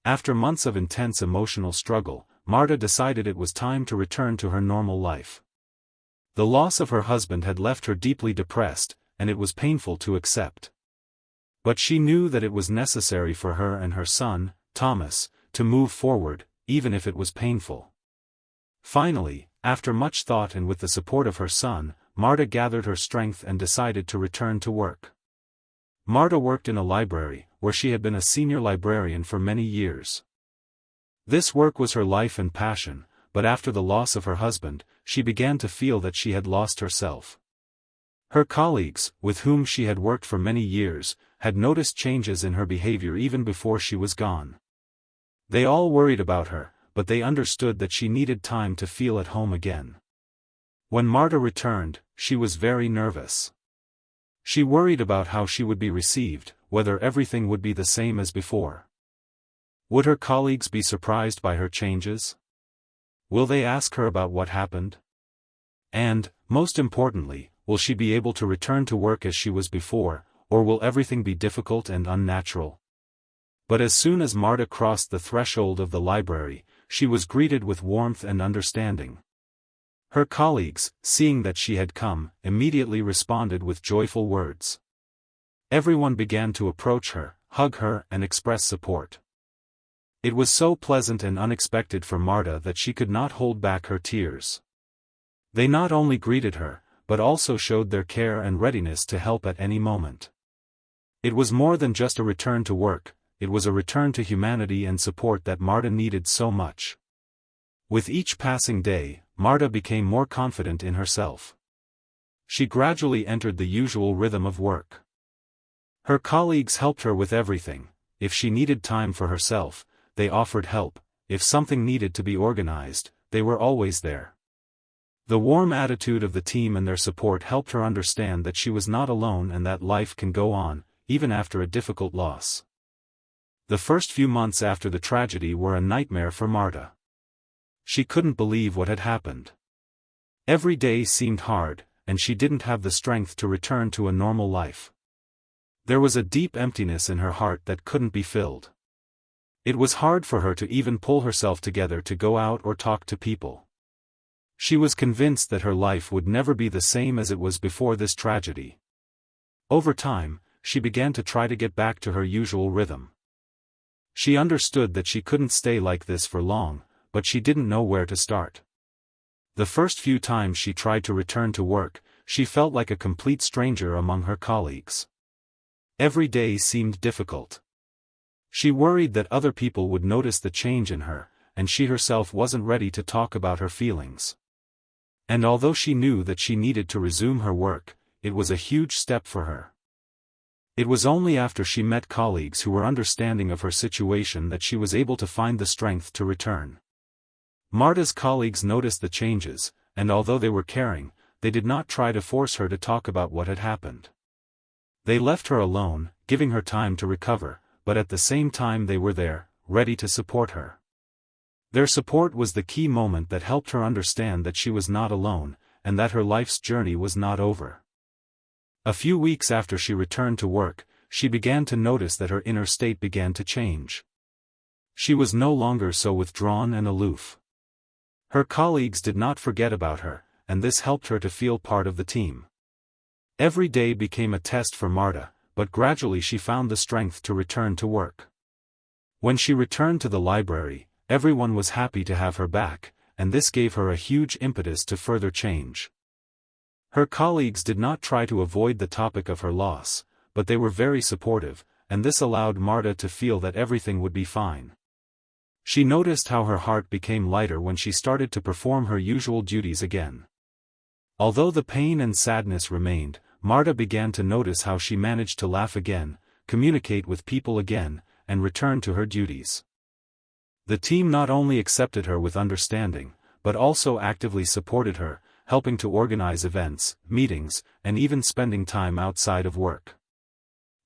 After months of intense emotional struggle, Marta decided it was time to return to her normal life. The loss of her husband had left her deeply depressed, and it was painful to accept. But she knew that it was necessary for her and her son, Thomas, to move forward, even if it was painful. Finally, after much thought and with the support of her son, Marta gathered her strength and decided to return to work. Marta worked in a library, where she had been a senior librarian for many years. This work was her life and passion, but after the loss of her husband, she began to feel that she had lost herself. Her colleagues, with whom she had worked for many years, had noticed changes in her behavior even before she was gone. They all worried about her, but they understood that she needed time to feel at home again. When Marta returned, she was very nervous. She worried about how she would be received, whether everything would be the same as before. Would her colleagues be surprised by her changes? Will they ask her about what happened? And, most importantly, will she be able to return to work as she was before, or will everything be difficult and unnatural? But as soon as Marta crossed the threshold of the library, she was greeted with warmth and understanding. Her colleagues, seeing that she had come, immediately responded with joyful words. Everyone began to approach her, hug her, and express support. It was so pleasant and unexpected for Marta that she could not hold back her tears. They not only greeted her, but also showed their care and readiness to help at any moment. It was more than just a return to work, it was a return to humanity and support that Marta needed so much. With each passing day, Marta became more confident in herself. She gradually entered the usual rhythm of work. Her colleagues helped her with everything. If she needed time for herself, they offered help. If something needed to be organized, they were always there. The warm attitude of the team and their support helped her understand that she was not alone and that life can go on, even after a difficult loss. The first few months after the tragedy were a nightmare for Marta. She couldn't believe what had happened. Every day seemed hard, and she didn't have the strength to return to a normal life. There was a deep emptiness in her heart that couldn't be filled. It was hard for her to even pull herself together to go out or talk to people. She was convinced that her life would never be the same as it was before this tragedy. Over time, she began to try to get back to her usual rhythm. She understood that she couldn't stay like this for long, but she didn't know where to start. The first few times she tried to return to work, she felt like a complete stranger among her colleagues. Every day seemed difficult. She worried that other people would notice the change in her, and she herself wasn't ready to talk about her feelings. And although she knew that she needed to resume her work, it was a huge step for her. It was only after she met colleagues who were understanding of her situation that she was able to find the strength to return. Marta's colleagues noticed the changes, and although they were caring, they did not try to force her to talk about what had happened. They left her alone, giving her time to recover, but at the same time they were there, ready to support her. Their support was the key moment that helped her understand that she was not alone, and that her life's journey was not over. A few weeks after she returned to work, she began to notice that her inner state began to change. She was no longer so withdrawn and aloof. Her colleagues did not forget about her, and this helped her to feel part of the team. Every day became a test for Marta, but gradually she found the strength to return to work. When she returned to the library, everyone was happy to have her back, and this gave her a huge impetus to further change. Her colleagues did not try to avoid the topic of her loss, but they were very supportive, and this allowed Marta to feel that everything would be fine. She noticed how her heart became lighter when she started to perform her usual duties again. Although the pain and sadness remained, Marta began to notice how she managed to laugh again, communicate with people again, and return to her duties. The team not only accepted her with understanding, but also actively supported her, helping to organize events, meetings, and even spending time outside of work.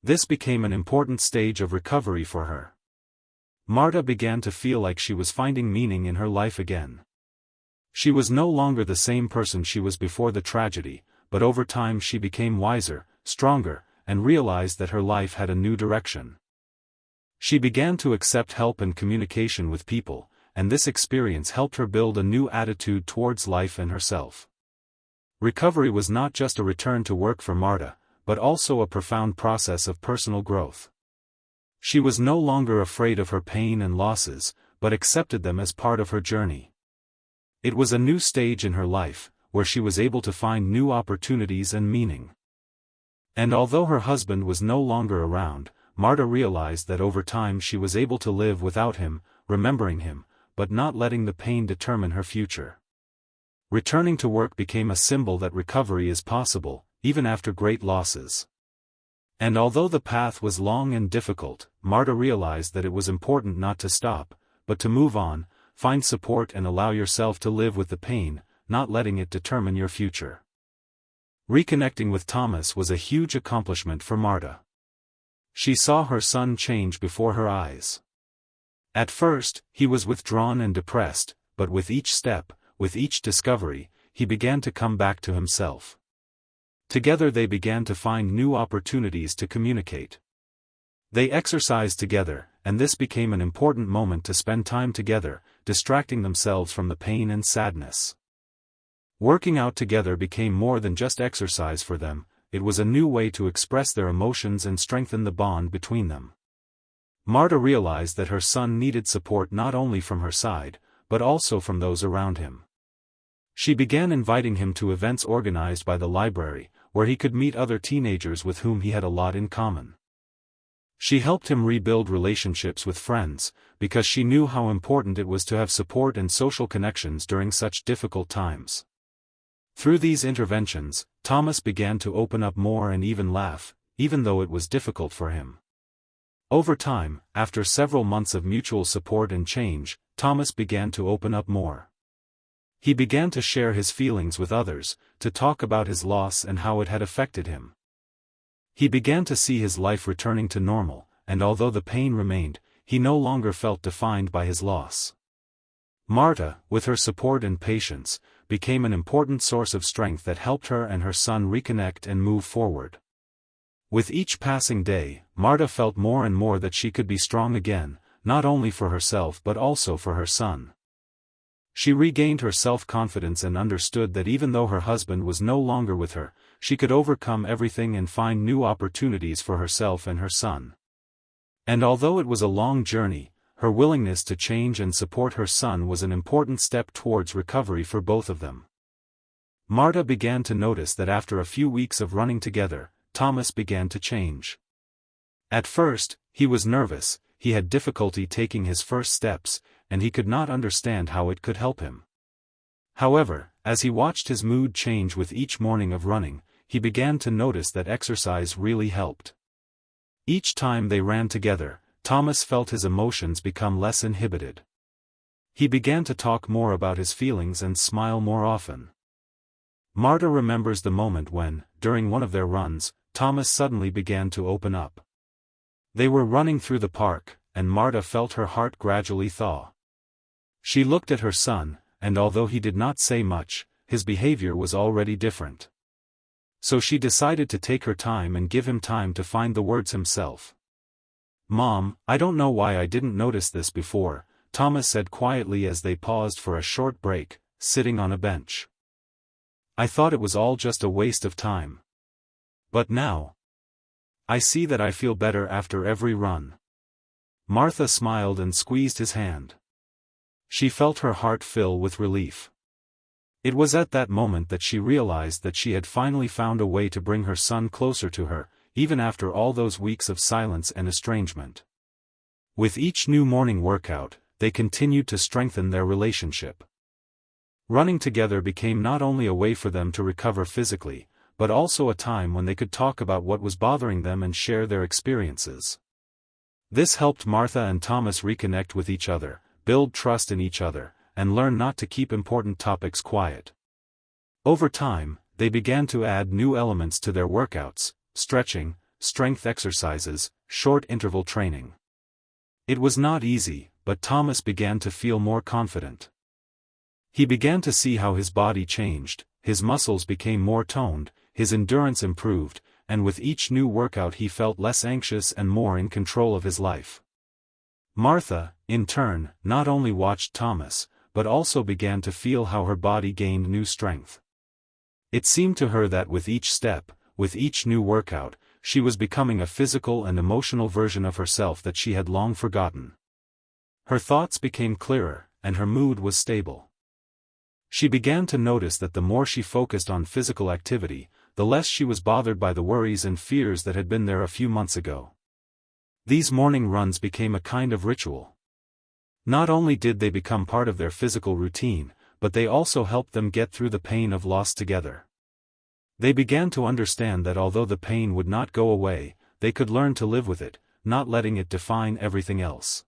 This became an important stage of recovery for her. Marta began to feel like she was finding meaning in her life again. She was no longer the same person she was before the tragedy, but over time she became wiser, stronger, and realized that her life had a new direction. She began to accept help and communication with people, and this experience helped her build a new attitude towards life and herself. Recovery was not just a return to work for Marta, but also a profound process of personal growth. She was no longer afraid of her pain and losses, but accepted them as part of her journey. It was a new stage in her life, where she was able to find new opportunities and meaning. And although her husband was no longer around, Marta realized that over time she was able to live without him, remembering him, but not letting the pain determine her future. Returning to work became a symbol that recovery is possible, even after great losses. And although the path was long and difficult, Marta realized that it was important not to stop, but to move on, find support and allow yourself to live with the pain, not letting it determine your future. Reconnecting with Thomas was a huge accomplishment for Marta. She saw her son change before her eyes. At first, he was withdrawn and depressed, but with each step, with each discovery, he began to come back to himself. Together they began to find new opportunities to communicate. They exercised together, and this became an important moment to spend time together, distracting themselves from the pain and sadness. Working out together became more than just exercise for them, it was a new way to express their emotions and strengthen the bond between them. Marta realized that her son needed support not only from her side, but also from those around him. She began inviting him to events organized by the library, where he could meet other teenagers with whom he had a lot in common. She helped him rebuild relationships with friends, because she knew how important it was to have support and social connections during such difficult times. Through these interventions, Thomas began to open up more and even laugh, even though it was difficult for him. Over time, after several months of mutual support and change, Thomas began to open up more. He began to share his feelings with others, to talk about his loss and how it had affected him. He began to see his life returning to normal, and although the pain remained, he no longer felt defined by his loss. Marta, with her support and patience, became an important source of strength that helped her and her son reconnect and move forward. With each passing day, Marta felt more and more that she could be strong again, not only for herself but also for her son. She regained her self-confidence and understood that even though her husband was no longer with her, she could overcome everything and find new opportunities for herself and her son. And although it was a long journey, her willingness to change and support her son was an important step towards recovery for both of them. Marta began to notice that after a few weeks of running together, Thomas began to change. At first, he was nervous, he had difficulty taking his first steps, and he could not understand how it could help him. However, as he watched his mood change with each morning of running, he began to notice that exercise really helped. Each time they ran together, Thomas felt his emotions become less inhibited. He began to talk more about his feelings and smile more often. Marta remembers the moment when, during one of their runs, Thomas suddenly began to open up. They were running through the park, and Marta felt her heart gradually thaw. She looked at her son, and although he did not say much, his behavior was already different. So she decided to take her time and give him time to find the words himself. "Mom, I don't know why I didn't notice this before," Thomas said quietly as they paused for a short break, sitting on a bench. "I thought it was all just a waste of time. But now, I see that I feel better after every run." Martha smiled and squeezed his hand. She felt her heart fill with relief. It was at that moment that she realized that she had finally found a way to bring her son closer to her, even after all those weeks of silence and estrangement. With each new morning workout, they continued to strengthen their relationship. Running together became not only a way for them to recover physically, but also a time when they could talk about what was bothering them and share their experiences. This helped Martha and Thomas reconnect with each other, build trust in each other, and learn not to keep important topics quiet. Over time, they began to add new elements to their workouts: stretching, strength exercises, short interval training. It was not easy, but Thomas began to feel more confident. He began to see how his body changed, his muscles became more toned, his endurance improved, and with each new workout he felt less anxious and more in control of his life. Martha, in turn, not only watched Thomas, but also began to feel how her body gained new strength. It seemed to her that with each step, with each new workout, she was becoming a physical and emotional version of herself that she had long forgotten. Her thoughts became clearer, and her mood was stable. She began to notice that the more she focused on physical activity, the less she was bothered by the worries and fears that had been there a few months ago. These morning runs became a kind of ritual. Not only did they become part of their physical routine, but they also helped them get through the pain of loss together. They began to understand that although the pain would not go away, they could learn to live with it, not letting it define everything else.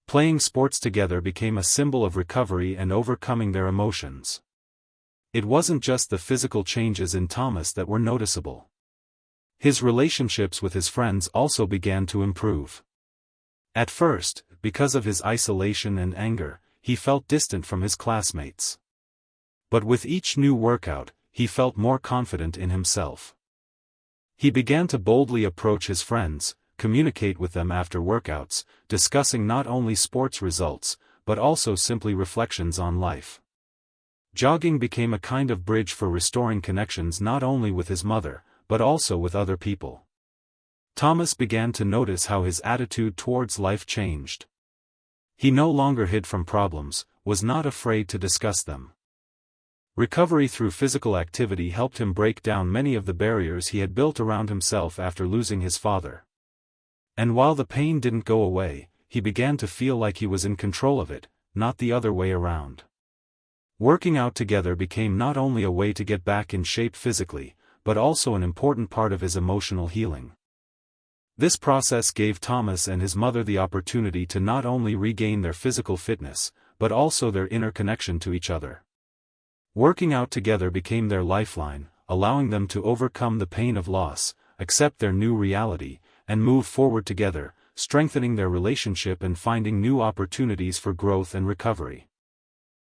Playing sports together became a symbol of recovery and overcoming their emotions. It wasn't just the physical changes in Thomas that were noticeable. His relationships with his friends also began to improve. At first, because of his isolation and anger, he felt distant from his classmates. But with each new workout, he felt more confident in himself. He began to boldly approach his friends, communicate with them after workouts, discussing not only sports results, but also simply reflections on life. Jogging became a kind of bridge for restoring connections not only with his mother, but also with other people. Thomas began to notice how his attitude towards life changed. He no longer hid from problems, was not afraid to discuss them. Recovery through physical activity helped him break down many of the barriers he had built around himself after losing his father. And while the pain didn't go away, he began to feel like he was in control of it, not the other way around. Working out together became not only a way to get back in shape physically, but also an important part of his emotional healing. This process gave Thomas and his mother the opportunity to not only regain their physical fitness, but also their inner connection to each other. Working out together became their lifeline, allowing them to overcome the pain of loss, accept their new reality, and move forward together, strengthening their relationship and finding new opportunities for growth and recovery.